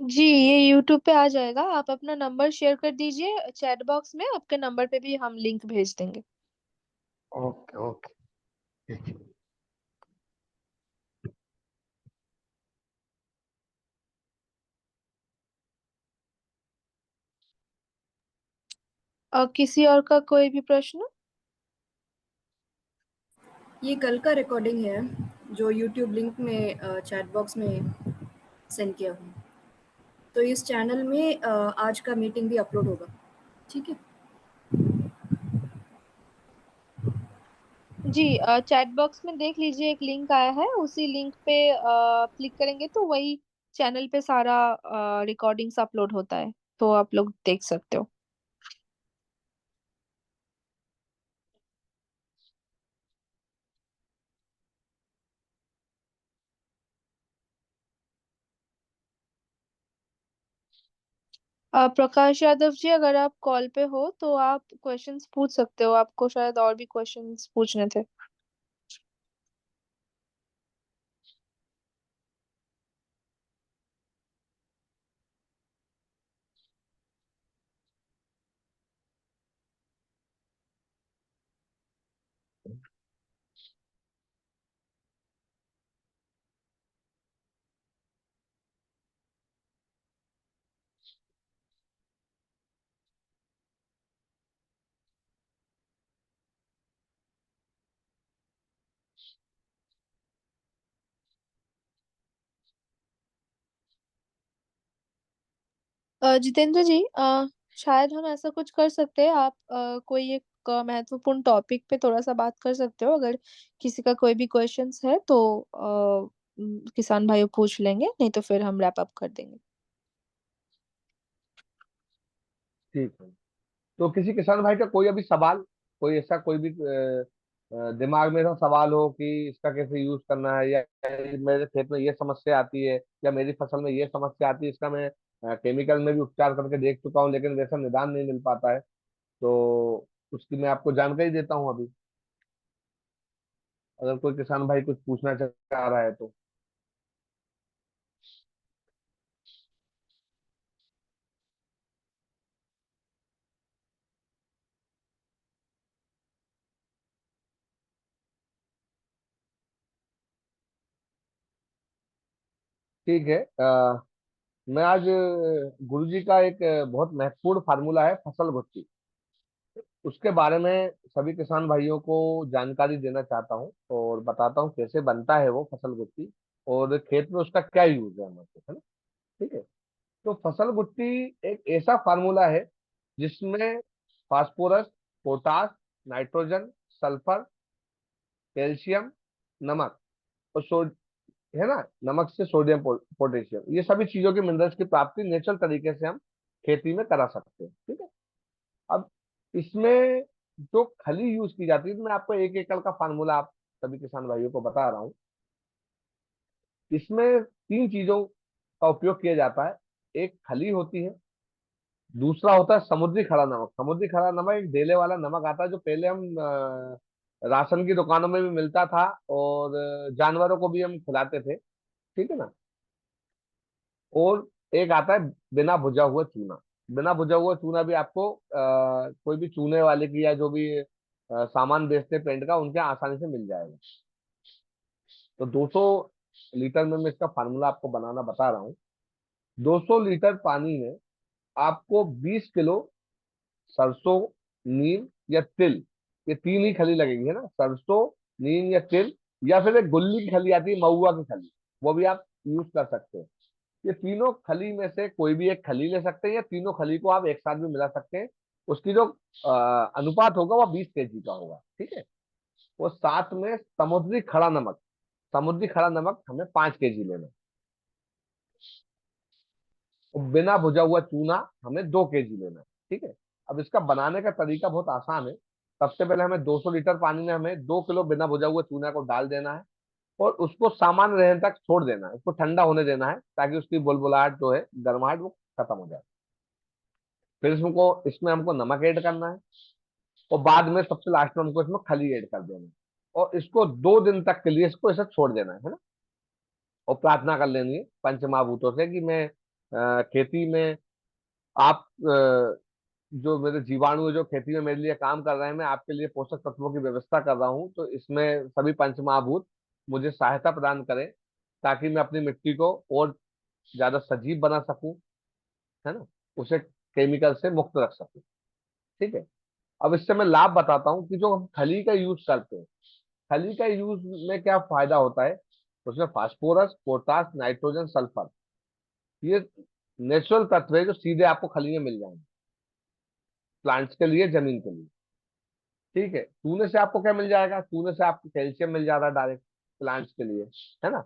जी, ये यूट्यूब पे आ जाएगा। आप अपना नंबर शेयर कर दीजिए चैट बॉक्स में, आपके नंबर पे भी हम लिंक भेज देंगे। ओके ओके, ठीक है। किसी और का कोई भी प्रश्न? ये कल का रिकॉर्डिंग है जो यूट्यूब लिंक में चैट बॉक्स में सेंड किया हूँ। तो इस चैनल में आज का मीटिंग भी अपलोड होगा, ठीक है? जी, चैट बॉक्स में देख लीजिए, एक लिंक आया है, उसी लिंक पे क्लिक करेंगे तो वही चैनल पे सारा रिकॉर्डिंग्स अपलोड होता है, तो आप लोग देख सकते हो। प्रकाश यादव जी, अगर आप कॉल पे हो तो आप क्वेश्चंस पूछ सकते हो, आपको शायद और भी क्वेश्चंस पूछने थे। जितेंद्र जी, शायद हम ऐसा कुछ कर सकते हैं, आप कोई एक महत्वपूर्ण टॉपिक पे थोड़ा सा बात कर सकते हो, अगर किसी का कोई भी क्वेश्चंस है तो किसान भाइयों पूछ लेंगे, नहीं तो फिर हम रैप अप कर देंगे। ठीक है। तो किसी किसान भाई का कोई अभी सवाल, कोई ऐसा कोई भी दिमाग में ऐसा सवाल हो कि इसका कैसे यूज करना है, या मेरे खेत में ये समस्या आती है, या मेरी फसल में ये समस्या आती है, इसका मैं केमिकल में भी उपचार करके देख चुका हूँ लेकिन वैसा निदान नहीं मिल पाता है, तो उसकी मैं आपको जानकारी देता हूँ अभी, अगर कोई किसान भाई कुछ पूछना चाह रहा है तो। ठीक है। मैं आज गुरु जी का एक बहुत महत्वपूर्ण फार्मूला है फसल गुत्थी, उसके बारे में सभी किसान भाइयों को जानकारी देना चाहता हूँ और बताता हूँ कैसे बनता है वो फसल गुत्थी, और खेत में उसका क्या यूज है हमारे, है ना? ठीक है। तो फसल गुत्थी एक ऐसा फार्मूला है जिसमें phosphorus, potash, nitrogen, sulphur, calcium, नमक और है ना, नमक से सोडियम, पोटेशियम, ये सभी चीजों के मिनरल्स की प्राप्ति नेचुरल तरीके से हम खेती में करा सकते हैं। ठीक है। अब इसमें जो खली यूज की जाती है, तो मैं आपको 1 एकड़ का फार्मूला आप सभी किसान भाइयों को बता रहा हूँ। इसमें 3 चीजों का उपयोग किया जाता है। एक खली होती है, दूसरा होता है समुद्री खड़ा नमक। समुद्री खड़ा नमक एक डेले वाला नमक आता है, जो पहले हम राशन की दुकानों में भी मिलता था, और जानवरों को भी हम खिलाते थे, ठीक है ना। और एक आता है बिना भुजा हुआ चूना। बिना भुजा हुआ चूना भी आपको कोई भी चूने वाले की या जो भी सामान बेचते हैं पेंट का, उनके आसानी से मिल जाएगा। तो 200 लीटर में मैं इसका फार्मूला आपको बनाना बता रहा हूँ। 200 लीटर पानी में आपको 20 किलो सरसों, नीम या तिल, ये तीन ही खली लगेगी, है ना। सरसों, नीम या तिल, या फिर एक गुल्ली की खली आती है, महुआ की खली, वो भी आप यूज कर सकते हैं। ये तीनों खली में से कोई भी एक खली ले सकते हैं, या तीनों खली को आप एक साथ भी मिला सकते हैं। उसकी जो अनुपात होगा वो 20 kg का होगा, ठीक है। वो साथ में समुद्री खड़ा नमक, समुद्री खड़ा नमक हमें 5 kg लेना है। और बिना भुजा हुआ चूना हमें 2 kg लेना है, ठीक है। अब इसका बनाने का तरीका बहुत आसान है। सबसे पहले हमें 200 लीटर पानी में हमें 2 किलो बिना भुजा हुआ चूना को डाल देना है, और उसको सामान्य रहने तक छोड़ देना है, उसको ठंडा होने देना है, ताकि उसकी बुलबुलाहट जो है, गर्माहट, वो खत्म हो जाए। फिर इसमें हमको नमक ऐड करना है, और बाद में सबसे लास्ट में हमको इसमें खली ऐड कर देना है, और इसको 2 दिन तक के लिए इसको ऐसे छोड़ देना है ना। और प्रार्थना कर लेनी है पंचमहाभूतों से कि मैं खेती में आप जो मेरे जीवाणु जो खेती में मेरे लिए काम कर रहे हैं, मैं आपके लिए पोषक तत्वों की व्यवस्था कर रहा हूँ, तो इसमें सभी पंचमहाभूत मुझे सहायता प्रदान करें, ताकि मैं अपनी मिट्टी को और ज्यादा सजीव बना सकूं, है ना, उसे केमिकल से मुक्त रख सकूं, ठीक है। अब इससे मैं लाभ बताता हूँ कि जो हम खली का यूज करते हैं, खली का यूज में क्या फायदा होता है। उसमें फास्फोरस, पोटास, नाइट्रोजन, सल्फर, ये नेचुरल तत्व है जो सीधे आपको खली में मिल जाएंगे, प्लांट्स के लिए, जमीन के लिए, ठीक है। चूने से आपको क्या मिल जाएगा, चूने से आपको कैल्शियम मिल जाता है डायरेक्ट प्लांट्स के लिए, है ना।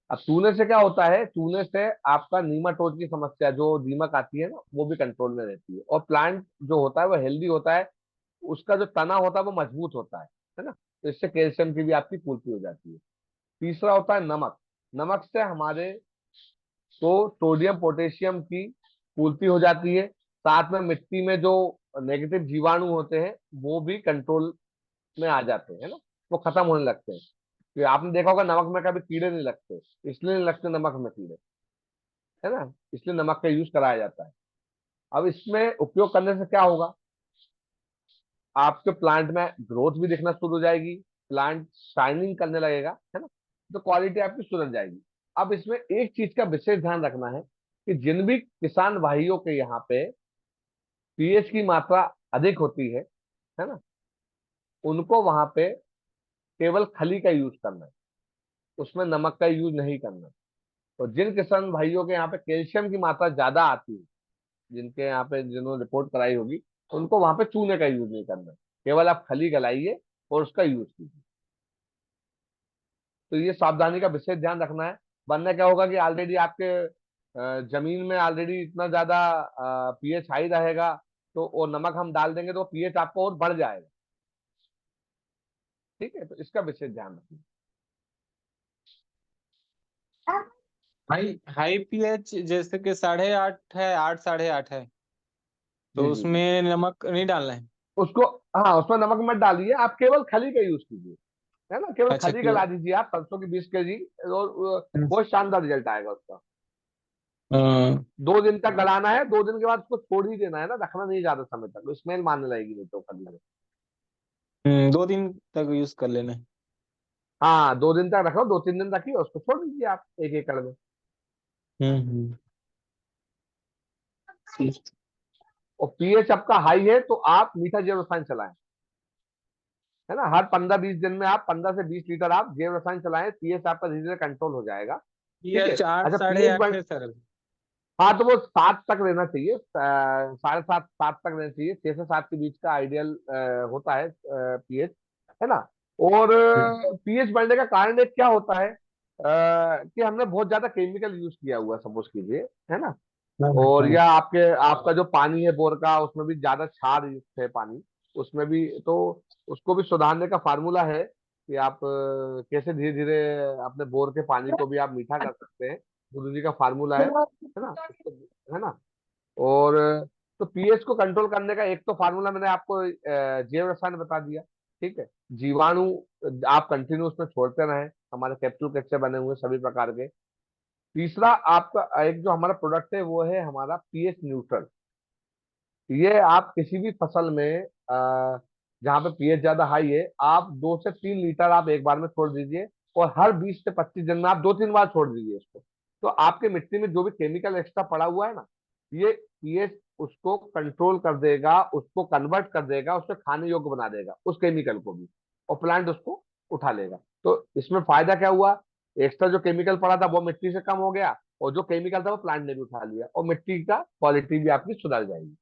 अब चूने से क्या होता है, चूने से आपका नीमाटोड की समस्या, जो दीमक आती है ना, वो भी कंट्रोल में रहती है, और प्लांट जो होता है वो हेल्दी होता है, उसका जो तना होता है वो मजबूत होता है ना। तो इससे कैल्शियम की भी आपकी पूर्ति हो जाती है। तीसरा होता है नमक। नमक से हमारे तो सोडियम पोटेशियम की पूर्ति हो जाती है। साथ में मिट्टी में जो नेगेटिव जीवाणु होते हैं वो भी कंट्रोल में आ जाते हैं, है ना, वो खत्म होने लगते हैं। कि आपने देखा होगा नमक में कभी कीड़े नहीं लगते, इसलिए नहीं लगते नमक में कीड़े, है ना, इसलिए नमक का यूज कराया जाता है। अब इसमें उपयोग करने से क्या होगा, आपके प्लांट में ग्रोथ भी दिखना शुरू हो जाएगी, प्लांट शाइनिंग करने लगेगा, है ना, तो क्वालिटी आपकी सुधर जाएगी। अब इसमें एक चीज का विशेष ध्यान रखना है कि जिन भी किसान भाइयों के यहाँ पे पीएच की मात्रा अधिक होती है ना, उनको वहां पे केवल खली का यूज करना है, उसमें नमक का यूज नहीं करना है। और जिन किसान भाइयों के यहाँ पे कैल्शियम की मात्रा ज्यादा आती है, जिनके यहाँ पे जिन्होंने रिपोर्ट कराई होगी, उनको वहां पे चूने का यूज नहीं करना है, केवल आप खली गलाइए और उसका यूज कीजिए। तो ये सावधानी का विशेष ध्यान रखना है, वरना क्या होगा कि ऑलरेडी आपके जमीन में ऑलरेडी इतना ज्यादा पीएच हाई रहेगा, तो और नमक हम डाल देंगे तो पीएच आपको और बढ़ जाएगा, ठीक है। तो इसका विशेष ध्यान रखना। हाई हाई पीएच जैसे कि 8.5 है, 8, 8.5 है, तो जी जी जी। उसमें नमक नहीं डालना है। उसको, हाँ, उसमें नमक मत डालिए, आप केवल खली का यूज कीजिए, है ना, केवल अच्छा खली कि गला दीजिए आप सरसों की 20 kg, और बहुत शानदार रिजल्ट आएगा उसका। हाँ, 2 दिन तक गलाना है, 2 दिन के बाद उसको छोड़ ही देना है ना, रखना नहीं ज्यादा समय तक, स्मेल मारने लगेगी नहीं तो खली में। 2 दिन तक यूज कर लेना है। हाँ, 2 दिन तक रखो, 2-3 दिन रखिए, उसको छोड़ दीजिए आप 1 एकड़ में। हम्म। ठीक। और पीएच आपका हाई है तो आप मीठा जैव रसायन चलाएं, है ना। हर 15-20 दिन में आप 15 से 20 लीटर आप जैव रसायन चलाएं, पीएच आपका धीरे धीरे कंट्रोल हो जाएगा, ठीक है। पीएच आठ अच्छा, साढ़े पीएच आठ है सर अभी। हाँ, तो वो 7 तक रहना चाहिए, 7.5 7 तक रहना चाहिए, 6 से 7 के बीच का आइडियल होता है पीएच, है ना। और पीएच बढ़ने का कारण एक क्या होता है, कि हमने बहुत ज्यादा केमिकल यूज किया हुआ है, सपोज कीजिए, है ना। हाँ, और हाँ। या आपका जो पानी है बोर का, उसमें भी ज्यादा क्षार युक्त है पानी, उसमें भी तो उसको भी सुधारने का फार्मूला है कि आप कैसे धीरे धीरे अपने बोर के पानी को भी आप मीठा कर सकते हैं, गुरु जी का फार्मूला है ना, है ना। और तो पीएच को कंट्रोल करने का एक तो फार्मूला मैंने आपको जैव रसायन बता दिया। ठीक है। जीवाणु आप कंटिन्यू उसमें छोड़ते रहें, हमारे कैप्सूल कैसे बने हुए सभी प्रकार के। तीसरा आपका एक जो हमारा प्रोडक्ट है वो है हमारा पीएच न्यूट्रल। ये आप किसी भी फसल में जहाँ पे पीएच ज्यादा हाई है, आप 2 से 3 लीटर आप एक बार में छोड़ दीजिए, और हर 20 से 25 दिन में आप 2-3 बार छोड़ दीजिए इसको। तो आपके मिट्टी में जो भी केमिकल एक्स्ट्रा पड़ा हुआ है ना, ये पीएच उसको कंट्रोल कर देगा, उसको कन्वर्ट कर देगा, उसको खाने योग्य बना देगा उस केमिकल को भी, और प्लांट उसको उठा लेगा। तो इसमें फायदा क्या हुआ, एक्स्ट्रा जो केमिकल पड़ा था वो मिट्टी से कम हो गया, और जो केमिकल था वो प्लांट ने भी उठा लिया, और मिट्टी का क्वालिटी भी आपकी सुधर जाएगी।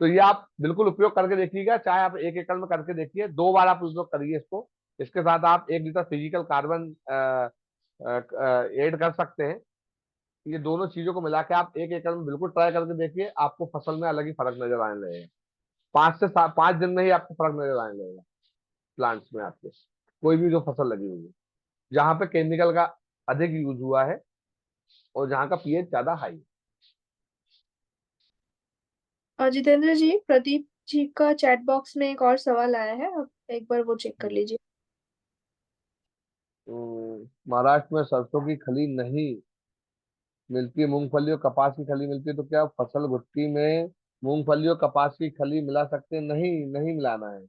तो ये आप बिल्कुल उपयोग करके देखिएगा, चाहे आप 1 एकड़ में करके देखिए, 2 बार आप उपयोग करिए इसको। इसके साथ आप 1 लीटर फिजिकल कार्बन ऐड कर सकते हैं। ये दोनों चीजों को मिला के आप 1 एकड़ में बिल्कुल ट्राई करके देखिए, आपको फसल में अलग ही फर्क नजर आने लगेगा। 5 से 5 दिन में ही आपको फर्क नजर आने लगेगा प्लांट्स में आपके, कोई भी जो फसल लगी हुई है जहाँ पे केमिकल का अधिक यूज हुआ है और जहाँ का पीएच ज्यादा हाई है। जितेंद्र जी, प्रदीप जी का चैट बॉक्स में एक और सवाल आया है, आप एक बार वो चेक कर लीजिए। महाराष्ट्र में सरसों की खली नहीं मिलती, मूंगफली और कपास की खली मिलती है, तो क्या फसल भुट्टी में मूंगफली और कपास की खली मिला सकते हैं? नहीं, नहीं मिलाना है।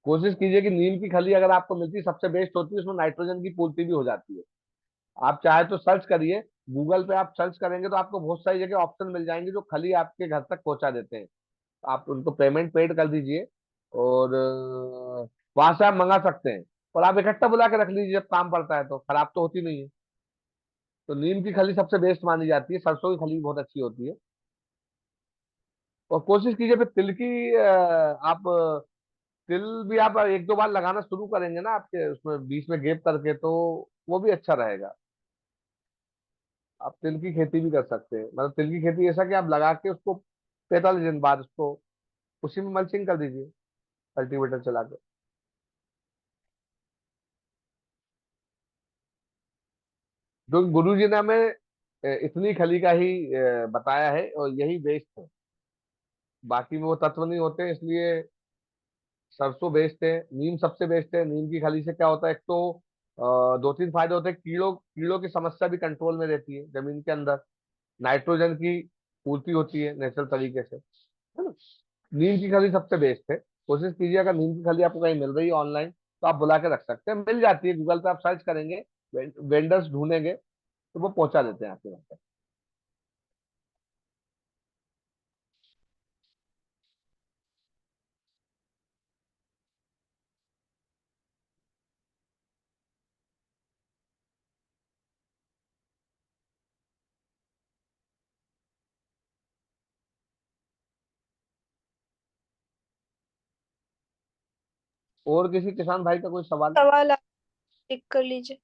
कोशिश कीजिए कि नीम की खली अगर आपको मिलती है, सबसे बेस्ट होती है, उसमें नाइट्रोजन की पूर्ति भी हो जाती है। आप चाहे तो सर्च करिए, गूगल पे आप सर्च करेंगे तो आपको बहुत सारी जगह ऑप्शन मिल जाएंगे जो खली आपके घर तक पहुंचा देते हैं। आप उनको पेमेंट पेड कर दीजिए, और वहां से आप मंगा सकते हैं। और आप इकट्ठा बुला के रख लीजिए, जब काम पड़ता है तो खराब तो होती नहीं है। तो नीम की खली सबसे बेस्ट मानी जाती है, सरसों की खली भी बहुत अच्छी होती है। और कोशिश कीजिए फिर तिल की आप तिल भी आप 1-2 बार लगाना शुरू करेंगे ना आपके उसमें बीच में गैप करके, तो वो भी अच्छा रहेगा। आप तिल की खेती भी कर सकते हैं, मतलब तिल की खेती ऐसा कि आप लगा के उसको 45 दिन बाद उसको उसी में मल्चिंग कर दीजिए, कल्टीवेटर चला के। जो गुरु जी ने हमें इतनी खली का ही बताया है, और यही बेस्ट है। बाकी में वो तत्व नहीं होते, इसलिए सरसों बेस्ट है, नीम सबसे बेस्ट है। नीम की खली से क्या होता है, एक तो 2-3 फायदे होते हैं। कीड़ों कीड़ों की समस्या भी कंट्रोल में रहती है जमीन के अंदर, नाइट्रोजन की पूर्ति होती है नेचुरल तरीके से, है ना। नीम की खली सबसे बेस्ट है। कोशिश कीजिए, अगर नीम की खली आपको कहीं मिल रही है ऑनलाइन, तो आप बुला के रख सकते हैं, मिल जाती है, गूगल पे आप सर्च करेंगे, वेंडर्स ढूंढेंगे तो वो पहुंचा देते हैं आपके वहां तक। और किसी किसान भाई का कोई सवाल? सवाल आप टिक कर लीजिए।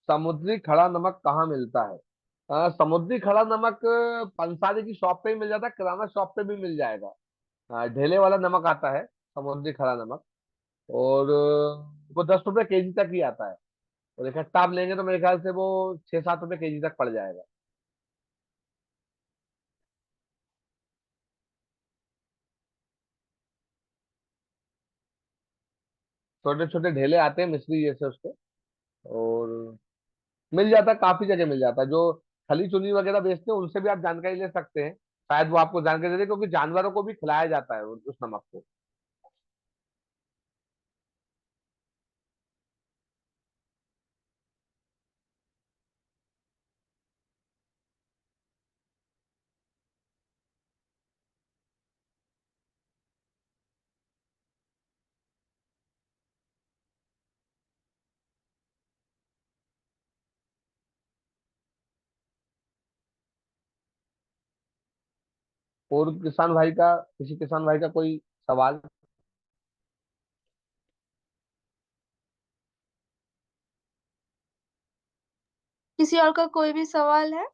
समुद्री खड़ा नमक कहाँ मिलता है? समुद्री खड़ा नमक पंसारी की शॉप पे ही मिल जाता है, किराना शॉप पे भी मिल जाएगा। ढेले वाला नमक आता है, समुद्री खड़ा नमक। और वो 10 रुपए केजी तक ही आता है, और इकट्ठा आप लेंगे तो मेरे ख्याल से वो 6-7 रुपए केजी तक पड़ जाएगा। छोटे छोटे ढेले आते हैं मिस्री जैसे उसके, और मिल जाता है, काफी जगह मिल जाता है। जो खली चुनी वगैरह बेचते हैं उनसे भी आप जानकारी ले सकते हैं, शायद वो आपको जानकारी दे दे, क्योंकि जानवरों को भी खिलाया जाता है उस नमक को। और किसान भाई का, किसी किसान भाई का कोई सवाल? किसी और का कोई भी सवाल है?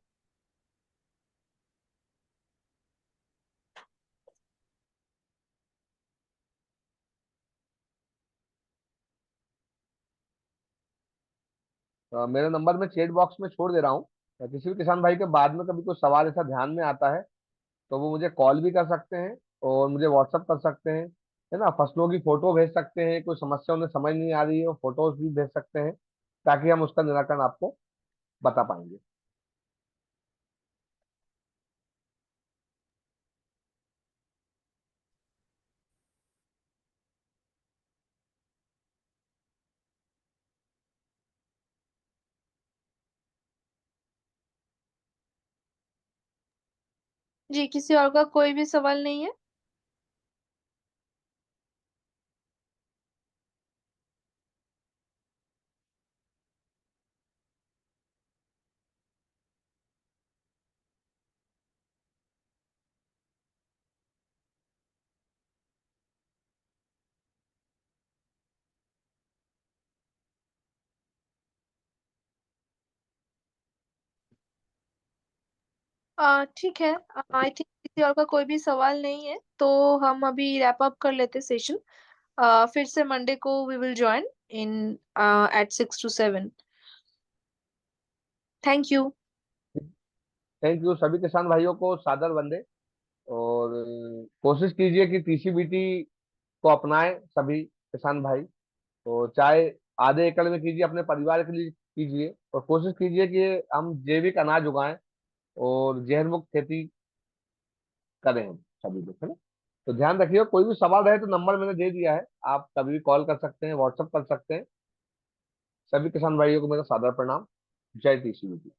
मेरा नंबर मैं चैट बॉक्स में छोड़ दे रहा हूँ। किसी भी किसान भाई के बाद में कभी कोई सवाल ऐसा ध्यान में आता है तो वो मुझे कॉल भी कर सकते हैं और मुझे व्हाट्सअप कर सकते हैं, है ना। फसलों की फोटो भेज सकते हैं, कोई समस्या उन्हें समझ नहीं आ रही है वो फोटोज भी भेज सकते हैं, ताकि हम उसका निराकरण आपको बता पाएंगे। जी, किसी और का कोई भी सवाल नहीं है? ठीक है। आई थिंक किसी और का कोई भी सवाल नहीं है, तो हम अभी रैप अप कर लेते सेशन। फिर से मंडे को we will join in at 6 to 7। Thank you. Thank you. सभी किसान भाइयों को सादर वंदे। और कोशिश कीजिए कि टीसीबीटी को अपनाएं सभी किसान भाई। तो चाहे आधे एकड़ में कीजिए, अपने परिवार के लिए कीजिए, और कोशिश कीजिए कि हम जैविक अनाज उगाएं और जहर मुक्त खेती करें हम सभी लोग, है ना। तो ध्यान रखिए, कोई भी सवाल रहे तो नंबर मैंने दे दिया है, आप कभी भी कॉल कर सकते हैं, व्हाट्सअप कर सकते हैं। सभी किसान भाइयों को मेरा सादर प्रणाम। जय टीसीबीटी।